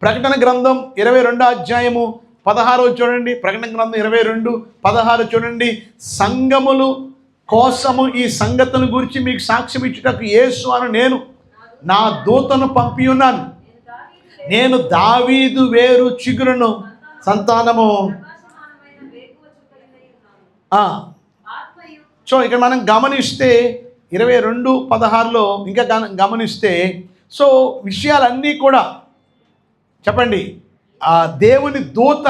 ప్రకటన గ్రంథం 22 అధ్యాయము 16 చూడండి. ప్రకటన గ్రంథం 22:16 చూడండి. సంఘములు కోసము ఈ సంగతుల గురించి మీకు సాక్ష్యం ఇచ్చుటకు యేసు అను నేను నా దూతను పంపి ఉన్నాను. నేను దావీదు వేరు చిగురును సంతానము. సో ఇక్కడ మనం గమనిస్తే 22:16లో ఇంకా గమనిస్తే సో విషయాలన్నీ కూడా చెప్పండి దేవుని దూత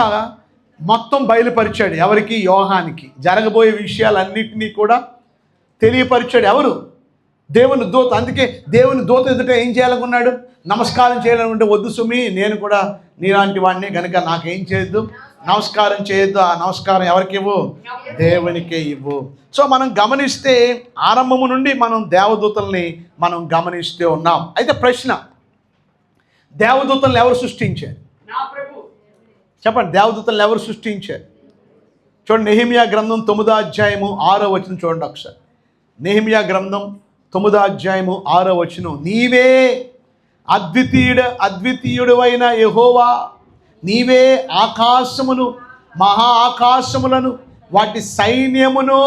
మొత్తం బయలుపరిచాడు. ఎవరికి? యోహానికి. జరగబోయే విషయాలన్నింటినీ కూడా తెలియపరిచాడు. ఎవరు? దేవుని దూత. అందుకే దేవుని దూత ఎదుట ఏం చేయాలనుకున్నాడు? నమస్కారం చేయాలనుకుంటే వద్దు సుమి, నేను కూడా నీలాంటి వాడిని కనుక నాకేం చేయొద్దు, నమస్కారం చేయొద్దు. ఆ నమస్కారం ఎవరికి ఇవ్వు? దేవునికే ఇవ్వు. సో మనం గమనిస్తే ఆరంభము నుండి మనం దేవదూతల్ని మనం గమనిస్తూ ఉన్నాం. అయితే ప్రశ్న, దేవదూతలను ఎవరు సృష్టించారు? చెప్పండి, దేవదూతలను ఎవరు సృష్టించారు? చూడండి, నెహెమ్యా గ్రంథం 9వ అధ్యాయము 6వ వచనం చూడండి ఒకసారి. నెహెమ్యా గ్రంథం 9వ అధ్యాయము 6వ వచనం. నీవే అద్వితీయుడైన యెహోవా, నీవే ఆకాశమును మహా ఆకాశములను వాటి సైన్యమును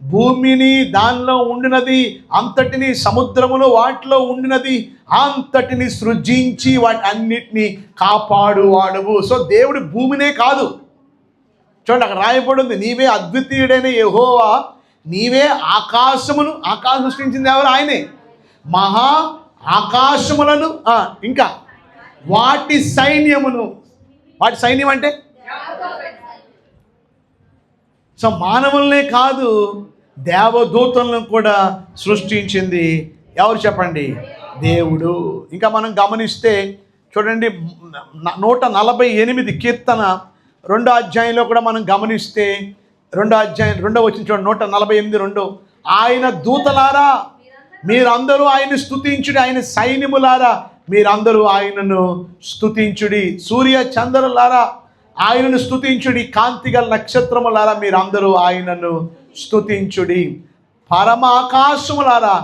భూమిని దానిలో ఉండినది అంతటిని సముద్రమును వాటిలో ఉండినది అంతటిని సృజించి వాటి అన్నిటినీ కాపాడువాడువు. సో దేవుడు భూమినే కాదు, చూడండి అక్కడ రాయబడి ఉంది, నీవే అద్వితీయుడైన యెహోవా, నీవే ఆకాశమును. ఆకాశం సృష్టించింది ఎవరు? ఆయనే. మహా ఆకాశములను ఇంకా వాటి సైన్యమును. వాటి సైన్యం అంటే సో మానవులనే కాదు, దేవదూతలను కూడా సృష్టించింది ఎవరు చెప్పండి? దేవుడు. ఇంకా మనం గమనిస్తే చూడండి 148 కీర్తన 2వ అధ్యాయంలో కూడా మనం గమనిస్తే 2వ అధ్యాయం 2వ వచనం చూడండి. 148:2. ఆయన దూతలారా మీరందరూ ఆయన స్తుతించుడి, ఆయన సైన్యములారా మీరందరూ ఆయనను స్తుతించుడి. సూర్య చంద్రులారా ఆయనను స్తుతించుడి, కాంతిగల నక్షత్రములారా మీరందరూ ఆయనను స్తుతించుడి. పరమ ఆకాశములారా,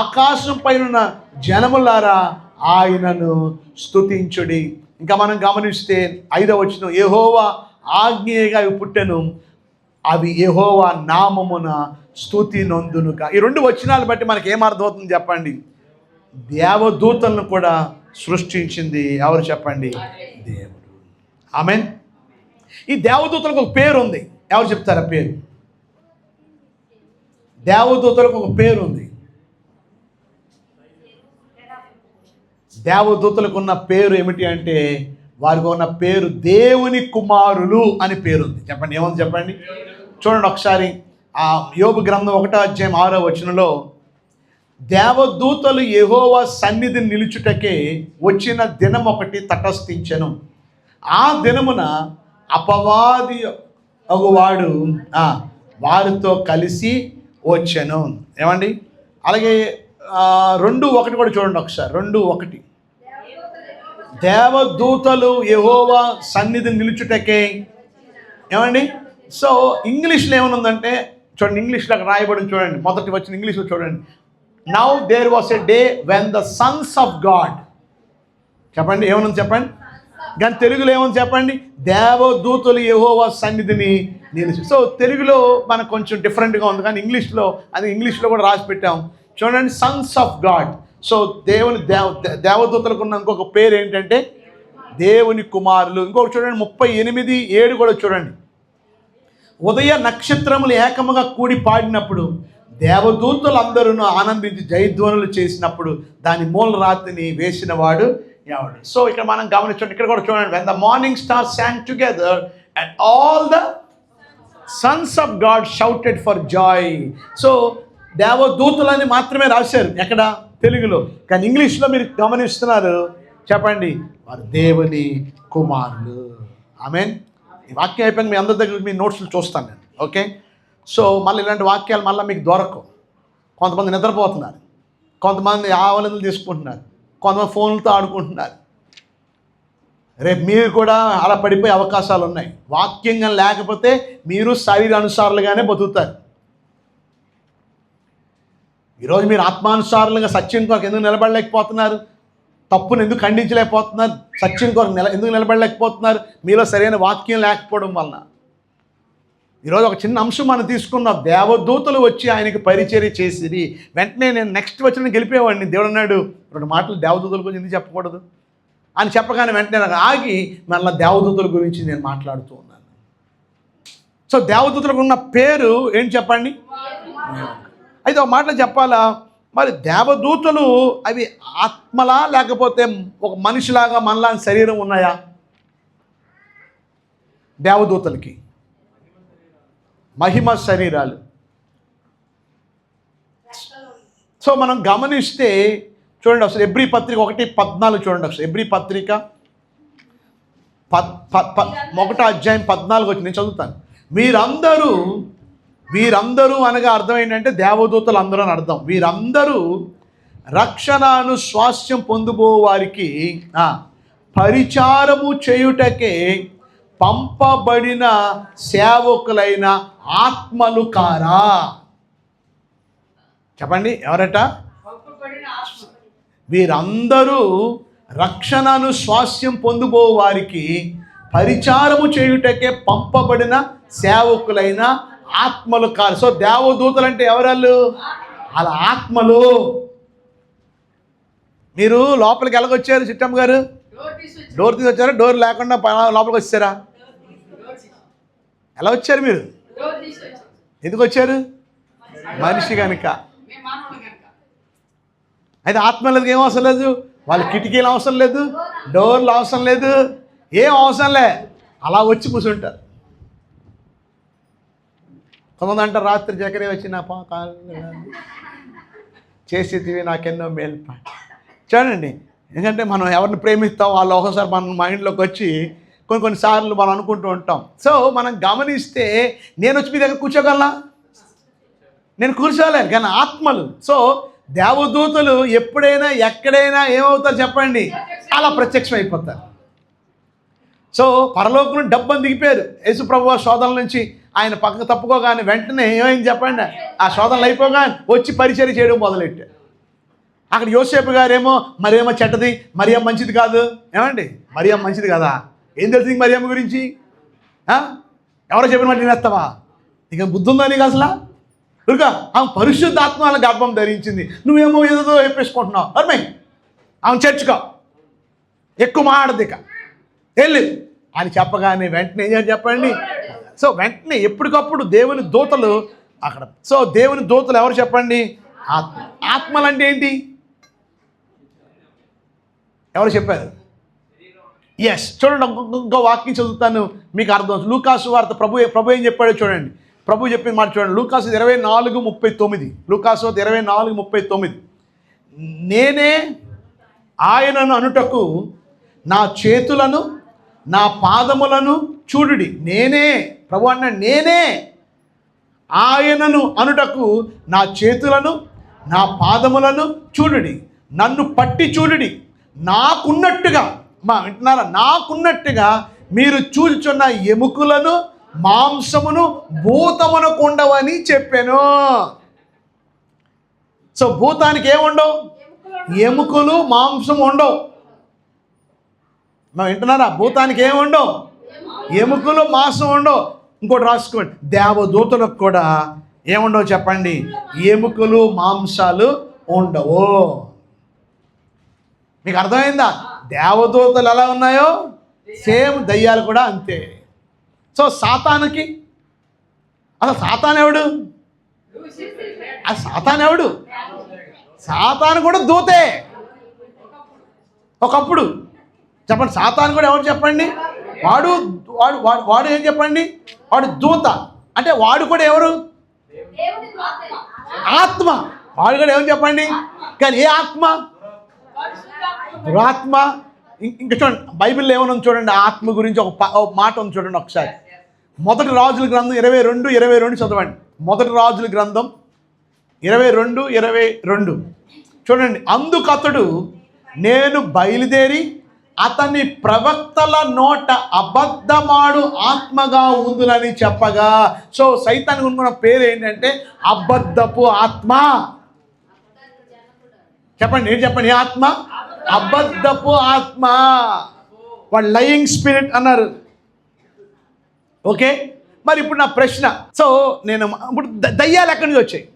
ఆకాశం పైన జనములారా ఆయనను స్తుతించుడి. ఇంకా మనం గమనిస్తే 5వ వచనం, యెహోవా ఆజ్ఞగా అవి పుట్టెను, అవి యెహోవా నామమున స్తుతి నొందునుక. ఈ 2 వచనాలు బట్టి మనకి ఏమర్థమవుతుంది చెప్పండి? దేవదూతలను కూడా సృష్టించింది ఎవరు చెప్పండి? దేవుడు. ఆమేన్. ఈ దేవదూతలకు ఒక పేరు ఉంది. ఎవరు చెప్తారా పేరు? దేవదూతలకు ఒక పేరు ఉంది. దేవదూతలకు ఉన్న పేరు ఏమిటి అంటే, వారికి ఉన్న పేరు దేవుని కుమారులు అని పేరు ఉంది. చెప్పండి, ఏముంది చెప్పండి? చూడండి ఒకసారి యోబు గ్రంథం 1వ అధ్యాయం 6వ వచనంలో, దేవదూతలు యెహోవా సన్నిధిని నిలుచుటకే వచ్చిన దినం ఒకటి తటస్థించెను. ఆ దినమున అపవాది అగువాడు వారితో కలిసి వచ్చెను. ఏమండి? అలాగే 2:1 కూడా చూడండి ఒకసారి. 2:1, దేవదూతలు యెహోవా సన్నిధిని నిలుచుటకే. ఏమండి? సో ఇంగ్లీష్లో ఏమనుందంటే చూడండి, ఇంగ్లీష్లో అక్కడ రాయబడి చూడండి, మొదటి వచ్చిన ఇంగ్లీష్లో చూడండి. Now there was a day when the sons of God. చెప్పండి, ఏమనుంది చెప్పండి? కానీ తెలుగులో ఏమని చెప్పండి? దేవదూతలు యెహోవా సన్నిధిని నిలిచి. సో తెలుగులో మనకు కొంచెం డిఫరెంట్గా ఉంది, కానీ ఇంగ్లీష్లో కూడా రాసి పెట్టాం. చూడండి, సన్స్ ఆఫ్ గాడ్. సో దేవదూతలకు ఉన్న ఇంకొక పేరు ఏంటంటే దేవుని కుమారులు. ఇంకొకటి చూడండి 38:7 కూడా చూడండి. ఉదయ నక్షత్రములు ఏకముగా కూడి పాడినప్పుడు దేవదూతలందరూ ఆనందించి జయధ్వనులు చేసినప్పుడు దాని మూల రాతిని వేసిన వాడు ఎవడు? సో ఇక్కడ మనం గమనించండి, ఇక్కడ కూడా చూడండి, when the morning stars sang together and all the sons of God shouted for joy. So దేవదూతలని మాత్రమే రాశారు ఎక్కడ? తెలుగులో. కానీ ఇంగ్లీష్లో మీరు గమనిస్తున్నారు, చెప్పండి, వారు దేవుని కుమారులు. ఆమేన్. ఈ వాక్యం అయిపోయింది, మీ అందరి దగ్గర మీ నోట్స్లు చూస్తాను నేను. ఓకే. సో మళ్ళీ ఇలాంటి వాక్యాలు మళ్ళీ మీకు దొరకవు. కొంతమంది నిద్రపోతున్నారు, కొంతమంది ఆవలిందులు తీసుకుంటున్నారు, కొంతమంది ఫోన్లతో ఆడుకుంటున్నారు. రేపు మీరు కూడా అలా పడిపోయే అవకాశాలు ఉన్నాయి. వాక్యంగా లేకపోతే మీరు శరీరానుసారులుగానే బతుకుతారు. ఈరోజు మీరు ఆత్మానుసారులుగా సత్యం కొరకు ఎందుకు నిలబడలేకపోతున్నారు? తప్పును ఎందుకు ఖండించలేకపోతున్నారు? సత్యం కొరకు ఎందుకు నిలబడలేకపోతున్నారు? మీలో సరైన వాక్యం లేకపోవడం వలన. ఈరోజు ఒక చిన్న అంశం మనం తీసుకున్నాం. దేవదూతలు వచ్చి ఆయనకి పరిచర్య చేసిరి. వెంటనే నేను నెక్స్ట్ వచ్చిన గెలిపేవాడిని. దేవుడు అన్నాడు, 2 మాటలు దేవదూతల గురించి ఎందుకు చెప్పకూడదు అని చెప్పగానే వెంటనే నాకు ఆగి మళ్ళీ దేవదూతల గురించి నేను మాట్లాడుతూ ఉన్నాను. సో దేవదూతలకు ఉన్న పేరు ఏంటి చెప్పండి? అయితే ఒక మాటలు చెప్పాలా, మరి దేవదూతలు అవి ఆత్మలా లేకపోతే ఒక మనిషిలాగా మనలా శరీరం ఉన్నాయా? దేవదూతలకి మహిమ శరీరాలు. సో మనం గమనిస్తే చూడండి ఒకసారి ఎబ్రీ పత్రిక 1:14 చూడండి ఒకసారి. ఎబ్రీ పత్రిక 1వ అధ్యాయం 14 వచ్చి నేను చదువుతాను. వీరందరూ అనగా అర్థం ఏంటంటే దేవదూతలు అందరూ అని అర్థం. వీరందరూ రక్షణను స్వాస్థ్యం పొందుబో వారికి పరిచారము చేయుటకే పంపబడిన సేవకులైన ఆత్మలు కారా? చెప్పండి, ఎవరట? వీరందరూ రక్షణను స్వాస్థ్యం పొందుబో వారికి పరిచారము చేయుటకే పంపబడిన సేవకులైన ఆత్మలు కారు. సో దేవదూతలు అంటే ఎవరాళ్ళు? అలా ఆత్మలు. మీరు లోపలికి ఎలాగొచ్చారు చిట్టమ్మ గారు? డోర్ తీసి వచ్చారా? డోర్ లేకుండా లోపలికి వచ్చారా? ఎలా వచ్చారు మీరు? ఎందుకు వచ్చారు? మనిషి కనుక. అయితే ఆత్మలకు ఏం అవసరం లేదు. వాళ్ళ కిటికీలు అవసరం లేదు, డోర్లు అవసరం లేదు, ఏం అవసరం లే. అలా వచ్చి కూర్చుంటారు. కొంతమంది అంటారు, రాత్రి జగరే వచ్చి నా చేసేటివి నాకెన్నో మేల్పా. చూడండి, ఎందుకంటే మనం ఎవరిని ప్రేమిస్తాం వాళ్ళు ఒకసారి మన మైండ్లోకి వచ్చి కొన్నిసార్లు మనం అనుకుంటూ ఉంటాం. సో మనం గమనిస్తే నేను వచ్చి మీ దగ్గర కూర్చోగలనా? నేను కూర్చోలేను. కానీ ఆత్మలు, సో దేవదూతలు ఎప్పుడైనా ఎక్కడైనా ఏమవుతారు చెప్పండి? అలా ప్రత్యక్షం అయిపోతారు. సో పరలోకం డబ్బని దిగిపోయారు. యేసుప్రభు శోధనల నుంచి ఆయన పక్కకు తప్పుకోగానే వెంటనే ఏమైంది చెప్పండి? ఆ శోధనలు అయిపోగానే వచ్చి పరిచర్య చేయడం మొదలెట్టారు. అక్కడ యోసేపు గారేమో మరేమో చెడ్డది, మరియమ్మ మంచిది కాదు. ఏమండి, మరియమ్మ మంచిది కదా? ఏం తెలుసు మరియమ్మ గురించి? ఎవరో చెప్పిన మాట నేనేస్తావా? ఇక బుద్ధి ఉందా నీకు అసలు? కనుక ఆమె పరిశుద్ధాత్మ గర్భం ధరించింది, నువ్వేమో ఏదో చెప్పేసుకుంటున్నావు. అర్థమై ఆమె చర్చకో, ఎక్కువ మాడదు, ఇక వెళ్ళు అని చెప్పగానే వెంటనే ఏం చేయాలి చెప్పండి? సో వెంటనే ఎప్పటికప్పుడు దేవుని దూతలు అక్కడ. సో దేవుని దూతలు ఎవరు చెప్పండి? ఆత్మ. ఆత్మలు అంటే ఏంటి? ఎవరు చెప్పారు? ఎస్, చూడండి, ఇంకో వాక్యం చదువుతాను మీకు అర్థం. లూకాసు వార్త ప్రభు ఏం చెప్పాడో చూడండి. ప్రభు చెప్పిన మాట చూడండి. లూకాసు 24:39. లూకాసు 24:39. నేనే ఆయనను అనుటకు నా చేతులను నా పాదములను చూడుడి. నేనే, ప్రభు అన్నాడు, నేనే ఆయనను అనుటకు నా చేతులను నా పాదములను చూడుడి, నన్ను పట్టి చూడుడి. నాకున్నట్టుగా, వింటున్నారా? నాకున్నట్టుగా మీరు చూచుచున్న ఎముకలను మాంసమును భూతమునకు ఉండవని చెప్పాను. సో భూతానికి ఏముండవు? ఎముకలు మాంసం ఉండవు. వింటున్నారా? భూతానికి ఏముండవు? ఎముకలు మాంసం ఉండవు. ఇంకోటి రాసుకోండి, దేవదూతలకు కూడా ఏముండవు చెప్పండి? ఎముకలు మాంసాలు ఉండవు. మీకు అర్థమైందా? దేవదూతలు ఎలా ఉన్నాయో సేమ్ దయ్యాలు కూడా అంతే. సో సాతానుకి అసలు సాతాను ఎవడు? సాతాను ఎవడు? సాతాను కూడా దూతే ఒకప్పుడు. చెప్పండి, సాతాను కూడా ఎవరు చెప్పండి? వాడు వాడు వాడు వాడు ఏం చెప్పండి? వాడు దూత. అంటే వాడు కూడా ఎవరు? ఆత్మ. వాడు కూడా ఏమని చెప్పండి? కానీ ఏ ఆత్మ? దురాత్మ. ఇంకా చూడండి, బైబిల్లో ఏమన్నా చూడండి ఆత్మ గురించి ఒక మాట ఉంది చూడండి ఒకసారి. 1 రాజుల గ్రంథం 22:22 చదవండి. 1 రాజుల గ్రంథం 22:22 చూడండి. అందుకతడు నేను బయలుదేరి అతని ప్రవక్తల నోట అబద్ధమాడు ఆత్మగా ఉందని చెప్పగా. సో సైతానికి ఉన్న పేరు ఏంటంటే అబద్ధపు ఆత్మ. చెప్పండి, ఏంటి చెప్పండి? ఏ ఆత్మ? అబద్ధపు ఆత్మ, వాడు లయింగ్ స్పిరిట్ అన్నారు. ఓకే, మరి ఇప్పుడు నా ప్రశ్న, సో నేను ఇప్పుడు దయ్యాలు ఎక్కడి నుంచి వచ్చాయి?